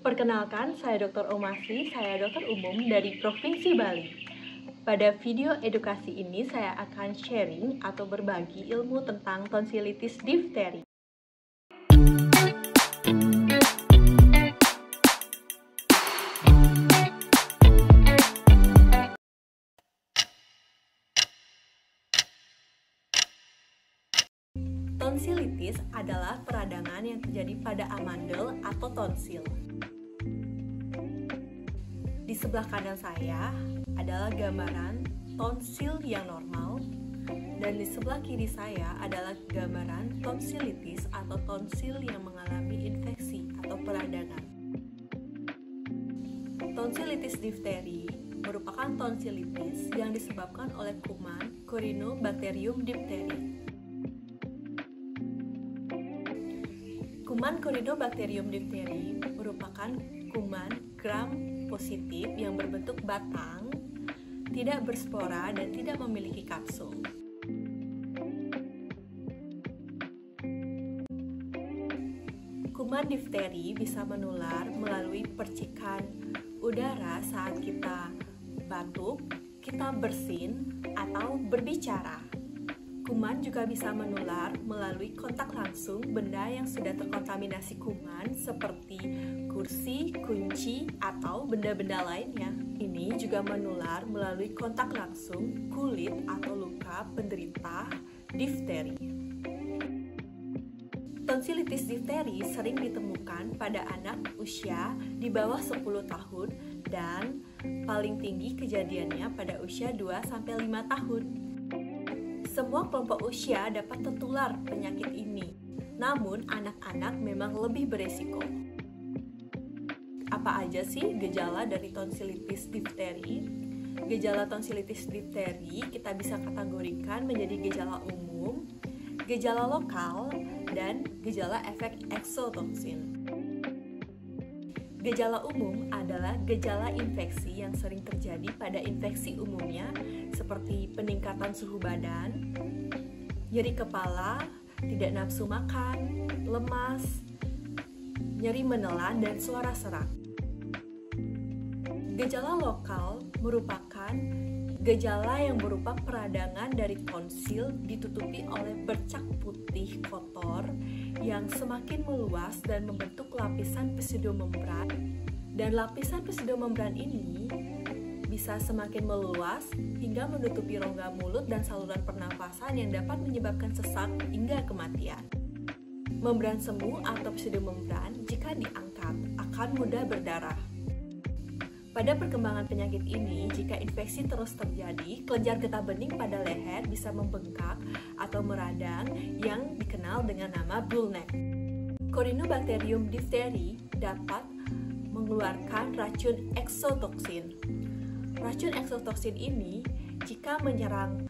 Perkenalkan, saya Dr. Omasi, saya dokter umum dari Provinsi Bali. Pada video edukasi ini saya akan sharing atau berbagi ilmu tentang tonsilitis difteri. Tonsilitis adalah peradangan yang terjadi pada amandel atau tonsil. Di sebelah kanan saya adalah gambaran tonsil yang normal, dan di sebelah kiri saya adalah gambaran tonsilitis atau tonsil yang mengalami infeksi atau peradangan. Tonsilitis difteri merupakan tonsilitis yang disebabkan oleh kuman Corynebacterium diphtheri. Kuman Corynebacterium diphtheri merupakan kuman gram positif yang berbentuk batang, tidak berspora dan tidak memiliki kapsul. Kuman difteri bisa menular melalui percikan udara saat kita batuk, kita bersin, atau berbicara. Kuman juga bisa menular melalui kontak langsung benda yang sudah terkontaminasi kuman seperti kursi, kunci, atau benda-benda lainnya. Ini juga menular melalui kontak langsung kulit atau luka penderita difteri. Tonsilitis difteri sering ditemukan pada anak usia di bawah 10 tahun dan paling tinggi kejadiannya pada usia 2-5 tahun. Semua kelompok usia dapat tertular penyakit ini, namun anak-anak memang lebih beresiko. Apa aja sih gejala dari tonsilitis difteri? Gejala tonsilitis difteri kita bisa kategorikan menjadi gejala umum, gejala lokal, dan gejala efek eksotoksin. Gejala umum adalah gejala infeksi yang sering terjadi pada infeksi umumnya seperti peningkatan suhu badan, nyeri kepala, tidak nafsu makan, lemas, nyeri menelan, dan suara serak. Gejala lokal merupakan gejala yang berupa peradangan dari tonsil ditutupi oleh bercak putih kotor yang semakin meluas dan membentuk lapisan pseudomembran, dan lapisan pseudomembran ini bisa semakin meluas hingga menutupi rongga mulut dan saluran pernafasan yang dapat menyebabkan sesak hingga kematian. Membran semu atau pseudomembran jika diangkat akan mudah berdarah. Pada perkembangan penyakit ini, jika infeksi terus terjadi, kelenjar getah bening pada leher bisa membengkak atau meradang yang dikenal dengan nama bullneck. Corynebacterium diphtheri dapat mengeluarkan racun eksotoksin. Racun eksotoksin ini, jika menyerang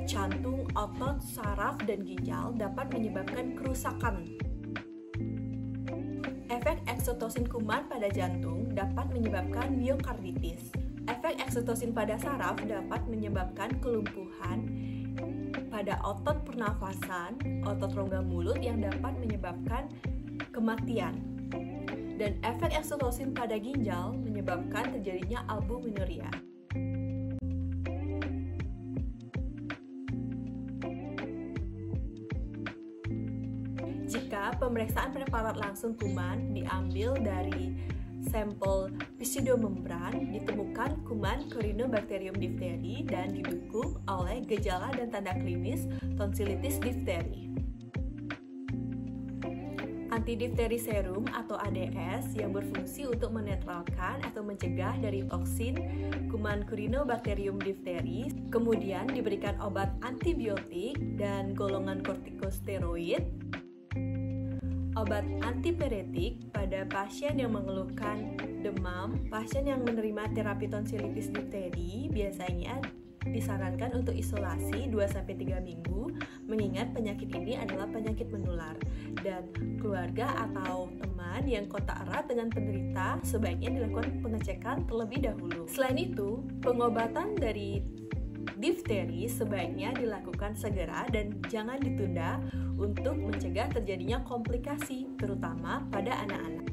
jantung, otot, saraf, dan ginjal, dapat menyebabkan kerusakan. Efek eksotoksin kuman pada jantung dapat menyebabkan miokarditis. Efek eksotoksin pada saraf dapat menyebabkan kelumpuhan pada otot pernafasan, otot rongga mulut yang dapat menyebabkan kematian. Dan efek eksotoksin pada ginjal menyebabkan terjadinya albuminuria. Jika pemeriksaan preparat langsung kuman diambil dari sampel pseudomembran, ditemukan kuman Corynebacterium diphtheri dan didukung oleh gejala dan tanda klinis tonsilitis difteri. Antidifteri serum atau ADS yang berfungsi untuk menetralkan atau mencegah dari toksin kuman Corynebacterium diphtheri, kemudian diberikan obat antibiotik dan golongan kortikosteroid, obat antipiretik pada pasien yang mengeluhkan demam. Pasien yang menerima terapi tonsilitis difteri biasanya disarankan untuk isolasi 2-3 minggu, mengingat penyakit ini adalah penyakit menular, dan keluarga atau teman yang kontak erat dengan penderita sebaiknya dilakukan pengecekan terlebih dahulu. Selain itu, pengobatan dari difteri sebaiknya dilakukan segera dan jangan ditunda untuk mencegah terjadinya komplikasi, terutama pada anak-anak.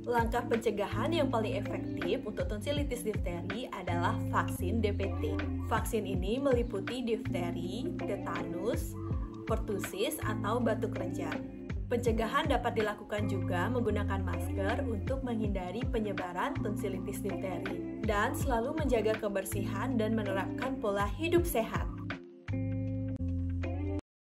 Langkah pencegahan yang paling efektif untuk tonsilitis difteri adalah vaksin DPT. Vaksin ini meliputi difteri, tetanus, pertusis, atau batuk kelenjar. Pencegahan dapat dilakukan juga menggunakan masker untuk menghindari penyebaran tonsilitis difteri dan selalu menjaga kebersihan dan menerapkan pola hidup sehat.